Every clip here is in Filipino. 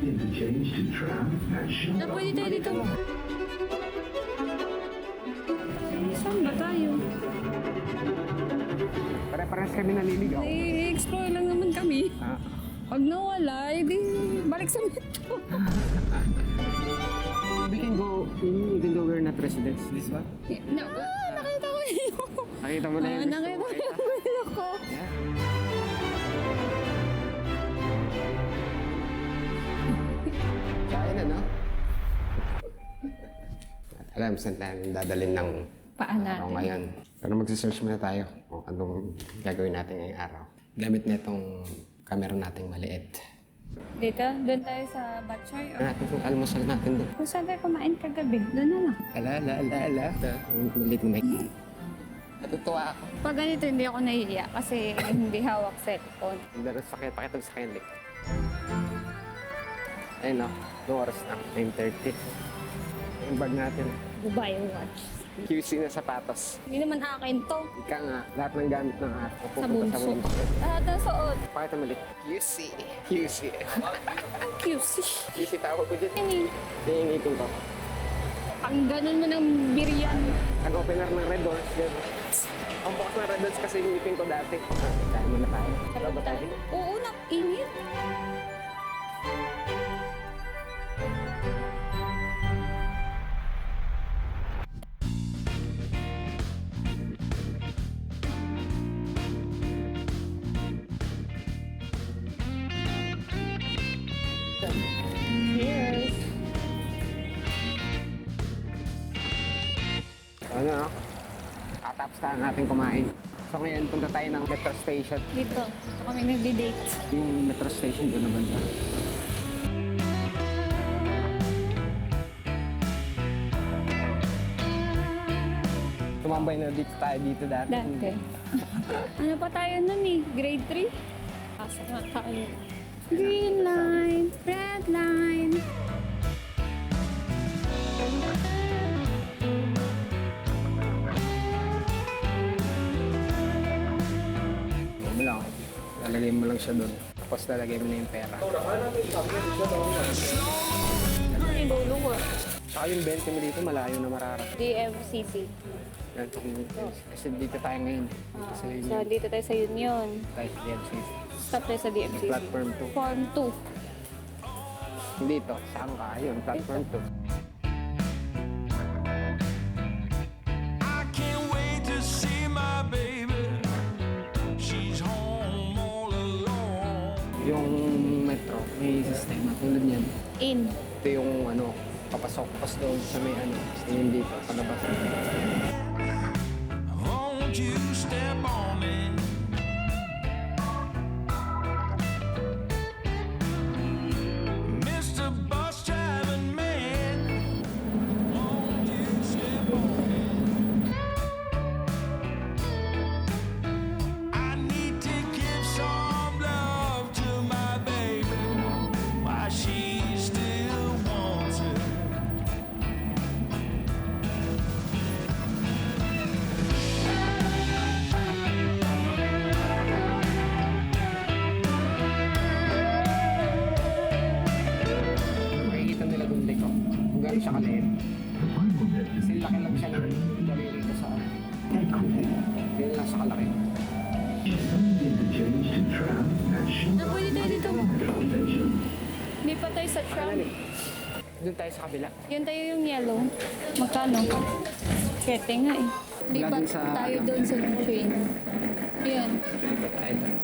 interchange to tram at Shell. Na pwede tayo dito. Saan ba tayo? Pare-parehas kami naliligaw. I-explore lang naman kami. Ah. Pag nawala, edi balik sa metro. We can go, even though we're not residents. This one? Nakita ko yun. Nakita mo na yun. Nakita ko yun ako. Yeah. Kaya na, no? Alam, saan tayo dadalhin ng Paan araw natin. ngayon. Pero magsisearch muna tayo kung anong gagawin natin ngayong araw. Gamit na itong camera nating maliit. Dito, doon tayo sa Batchoy. Ano natin kung almusal natin doon? Kung saan tayo kumain kagabi, doon na lang. Ala. Maliit na mic. Natutuwa ako. Pag ganito, hindi ako nahihiya kasi hindi hawak cellphone. Pero sakit, pakita sa akin. Ayun no, 2 oras na, 9:30. Yung bag natin, Dubai watch. QC na sapatos. Hindi naman akin to. Ika nga, lahat ng gamit ng araw. Sa bunso. Lahat ng suot. Pakita mali. QC. Ang cute. QC tawag ko dyan. Ini, Hihingipin ko. pang ganun mo ng biryan. Nag-opener ng Red Doors. Ang bukas ng Red Doors kasi hingipin ko dati. Kain muna tayo. Sarap Ba tayo. Oo, init. Cheers. Ano no? Katapos na natin kumain. So ngayon, punta tayo ng metro station. Dito, ito kami nagdi-date. Yung metro station doon na banda. Tumambay na dito tayo dati. Dati. Ano pa tayo nun eh? Grade 3? Pasok na tayo. Green line, red line. Ano lang, lalagay mo lang siya doon. Tapos lalagay mo na yung pera. Ano yung luluwa? Saka yung 20 mo dito, malayo na mararating. DMCC. Kasi dito tayo ngayon. Kasi So, dito tayo sa Union. tayo sa DMCC. Stop tayo sa DMCC. Platform 2. Form 2. Dito, saan ka? Ayun, platform 2. I can't wait to see my baby. She's home all alone. Yung metro, may sistema tulad yan. In. Ito yung ano, papasok. Tapos doon sa may ano, yun dito, palabas. Won't you step on me? Mr. Bus Driving Man, won't you step on me? I need to give some love to my baby while she still wants it. Makikita nila doon dito. Kung gano'n siya kaliit. Kasi laki lang siya ng daliri ko sa ano. Ganyan lang siya kalaki. Interchange to tram at Shell. Na pwede tayo dito. Station. Hindi pa tayo sa tram. Doon tayo sa kabila. Yan tayo yung yellow. Magkano? 7 nga eh. Di Wala ba dun sa- tayo doon sa train? Yan. Dito tayo doon.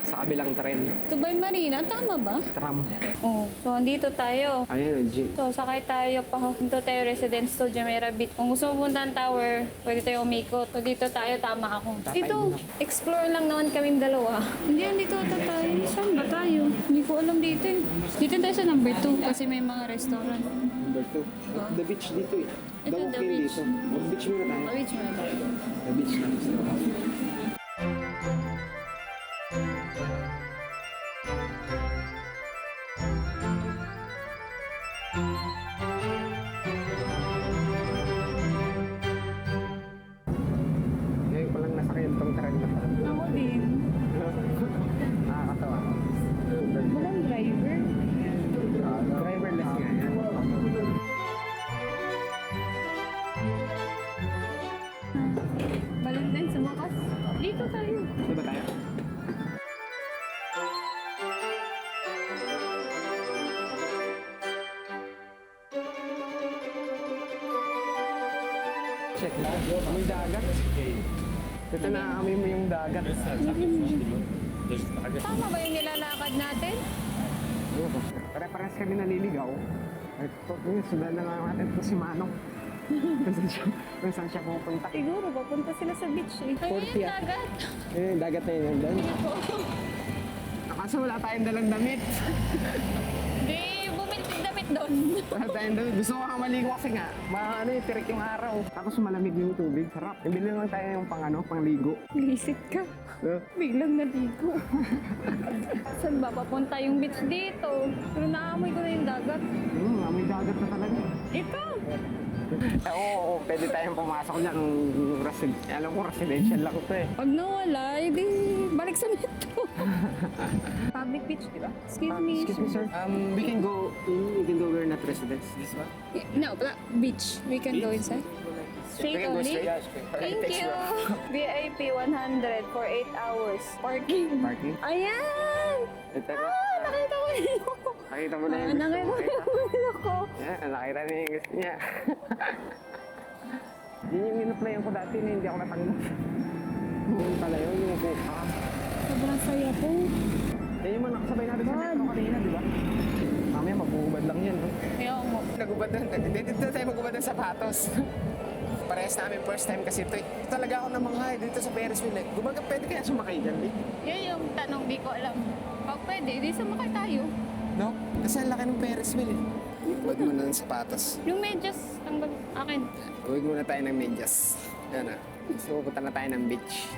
Sa kabilang tren. Tubay Marina, tama ba? Tram. Oo. So, andito tayo. Ayun, jeep. So, sakay tayo pa. Dito tayo residence to Jumeirah Beach. Kung gusto mo punta ng tower, pwede tayo umikot. So, dito tayo, tama ako. Tatay Dito, mo. explore lang naman kaming dalawa. Hindi, dito ata tayo. Saan ba tayo? Hindi ko alam dito eh. Dito tayo sa number 2 kasi may mga restaurant. Number 2. The beach dito eh. Ito, Dawag the kayo beach. dito. Beach muna tayo. Beach muna tayo. The beach lang. Ngayon ko lang nasakyan tong tren na to. Ako din. Nakakatawa. Walang driver. check. Amoy dagat. Ito na, amoy mo yung dagat. Tama ba yung nilalakad natin? Pare-pares kami naliligaw. Ito, sundan na nga natin ito si Manong. Kung saan siya pupunta. Siguro, papunta sila sa beach eh. Ayun yung dagat. Eh, dagat na yun doon. Kaso wala tayong dalang damit. Di, bumili damit doon. Wala tayong damit. Gusto ko nga maligo kasi nga. Yung tirik yung araw. Tapos malamig yung tubig. Sarap. Bili lang tayo yung pangligo. Lisip ka. Biglang naligo. Saan ba papunta yung beach dito? Pero naamoy ko na yung dagat. Amoy dagat na talaga. Ito! Oo, pwede tayong pumasok dyan. Alam ko, residential lang ito eh. Pag nawala, edi balik sa metro. Public beach, di ba? Excuse me. Excuse me, sir. We can go in, even though we're not residents. This one? No, beach. We can go inside. Straight We can go only? straight. Thank Thanks, you. bro. VIP 100 for 8 hours. Parking. Parking? Ayan! Ito na. Nakita ko yun. Nakita mo na yung gusto Nakita mo. ko yun ako. Yan, nakita niya yung gusto niya. Yun yung in-applyan ko dati na hindi ako natanggap. Yun pala yun, yung buka. Sobrang saya po. Yan yung mga nakasabay natin sa metro kanina, di ba? Mamaya magugubad lang yan, no? Kaya mo. Nagubad na, dito tayo magubad ng sapatos. Parehas namin first time kasi ito. Talaga ako namanghay dito sa Ferris wheel. Gumaga, pwede kaya sumakay dyan, di? Yun yung tanong, di ko alam. Pag pwede, di sumakay tayo. No? Kasi ang laki ng Ferris wheel eh. Huwag mo na ng sapatos. Yung medyas, tanggal akin. Huwag muna tayo ng medyas. Yan na. So, pupunta na tayo ng beach.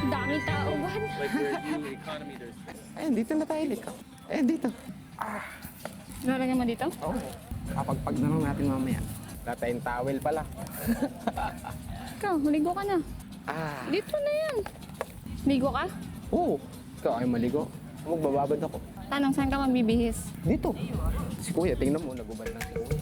Dami tao ba? Ayun, dito na tayo, Liko. Ayun, dito. Lalagyan mo dito? Oo. Kapagpag na lang natin mamaya. Wala tayong towel pala. Ikaw, maligo ka na. Dito na yan. Ligo ka? Oo. Ikaw ay maligo. Magbababad ako. Tanong, saan ka mabibihis? Dito. Si Kuya, tingnan mo, nagubad lang si Kuya.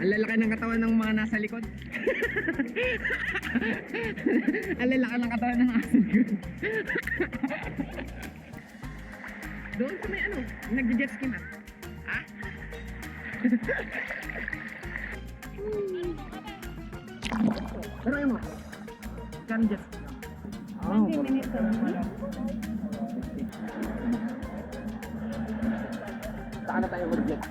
Ang lalaki ng katawan ng mga nasa likod. Ang lalaki ng katawan ng nasa likod. Doon sa may nag-jet ski na. Ha? Tara mo. Kan jet ski. Oh, 20 minutes only. saan na tayo mag-jet?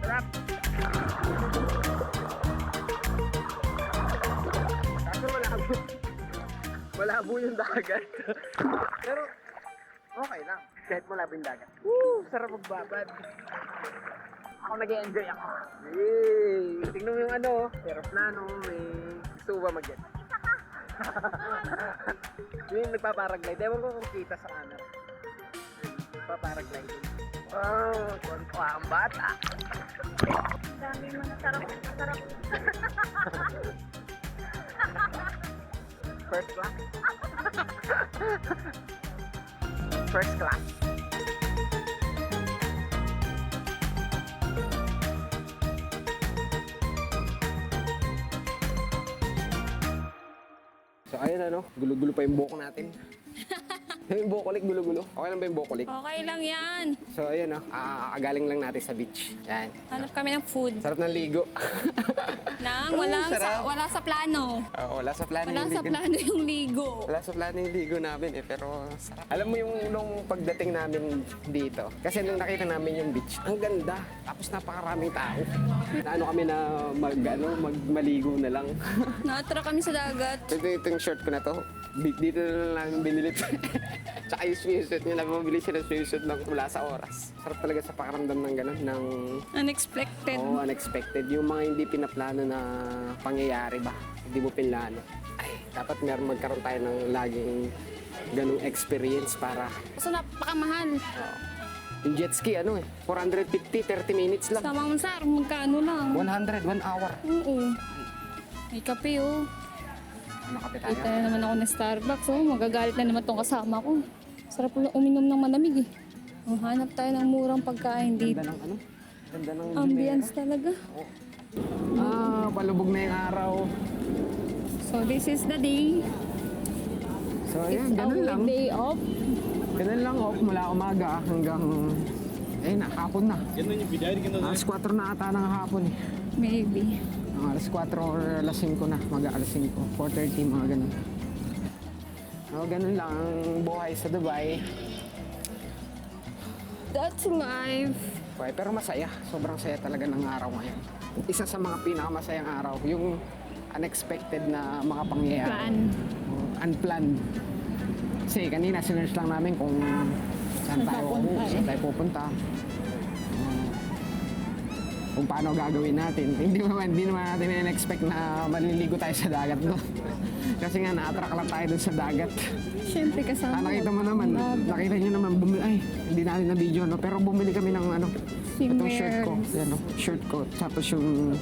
Sarap! Kaso malabo yung dagat. Pero okay lang. Kahit malabo yung dagat. Woo! Sarap magbabad. Ako nag-enjoy ako. Yay! Tingnan mo yung aeroplano. Gusto mo ba mag-jet? Yung nagpaparaglide. Ewan ko kung kita sa camera. Nagpaparaglide. Oh, kontra ang bata. Dami mo na sarap. First class? First class. So ayun gulo-gulo pa yung buhok natin. Yung bukolik, gulo-gulo. Okay lang ba yung bukolik? Okay lang yan. So ayun galing lang natin sa beach. Yan. Hanap kami ng food. Sarap ng ligo. Nang sarap. wala sa plano. Wala sa plano Wala yung sa ligo. plano yung ligo. Wala sa plano yung ligo namin pero sarap. Alam mo yung nung pagdating namin dito, kasi nung nakita namin yung beach, ang ganda. Tapos napakaraming tao. Naano kami na maligo na lang. Nakatira kami sa dagat. Itong shirt ko na to, dito na lang namin binili. Tsaka yung swimsuit nila, mabili siya ng swimsuit lang mula sa oras. Sarap talaga sa pakaramdam ng gano'n, ng Unexpected. unexpected. Yung mga hindi pinaplano na pangyayari ba, hindi mo pinlano. Ay, dapat magkaroon tayo ng laging ganung experience para So napakamahal. Yung jet ski, 450, 30 minutes lang. Sa Mount Sar, magkano lang? 100, 1 hour. Oo. May kape, oh. Ano kape Kita tayo? na naman ako ng Starbucks, oh. Magagalit na naman tong kasama ko. Sarap ulang uminom ng malamig, eh. Oh, hanap tayo ng murang pagkain Ganda dito. ng ano? Ganda ng Ambience talaga. Palubog na yung araw. So, this is the day. So, It's ayan, ganun our lang. day off. Ganun lang, mula umaga hanggang, hapon na. Alas 4 na ata ng hapon eh. Maybe. Alas 4 or alas 5 na, alas 5, 4:30, mga ganun. So, ganun lang ang buhay sa Dubai. That's life. Okay, pero masaya. Sobrang saya talaga ng araw ngayon. Isa sa mga pinakamasayang araw, yung unexpected na mga pangyayari. Plan. Unplanned. Kasi kanina sinerge lang namin kung saan tayo pupunta. Kung paano gagawin natin. Hindi naman natin in-expect na maliligo tayo sa dagat doon. Kasi nga na-attract lang tayo doon sa dagat. Siyempre kasama. Nakita mo naman, nakita nyo naman, hindi natin na video, no? Pero bumili kami ng itong shirt ko. Yan, no? Shirt ko. Tapos yung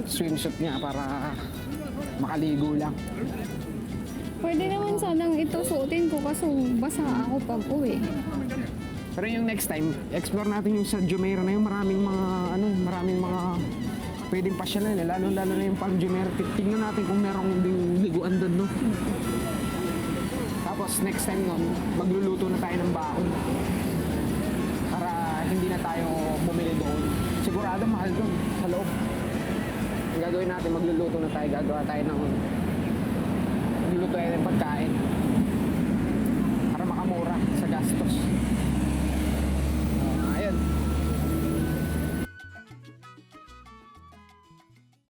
swimsuit niya para makaligo lang. Pwede naman sanang ito suotin ko kaso basa ako pag uwi. Pero yung next time, explore natin yung sa Jumeirah na yung maraming mga pwedeng pasyalan, lalo na yung pang Jumeirah. Tingnan natin kung merong ding liguan doon, no? Tapos next time nun, magluluto na tayo ng baon. Para hindi na tayo bumili doon. Sigurado mahal doon, sa loob. Ang gagawin natin, magluluto na tayo, gagawa tayo ng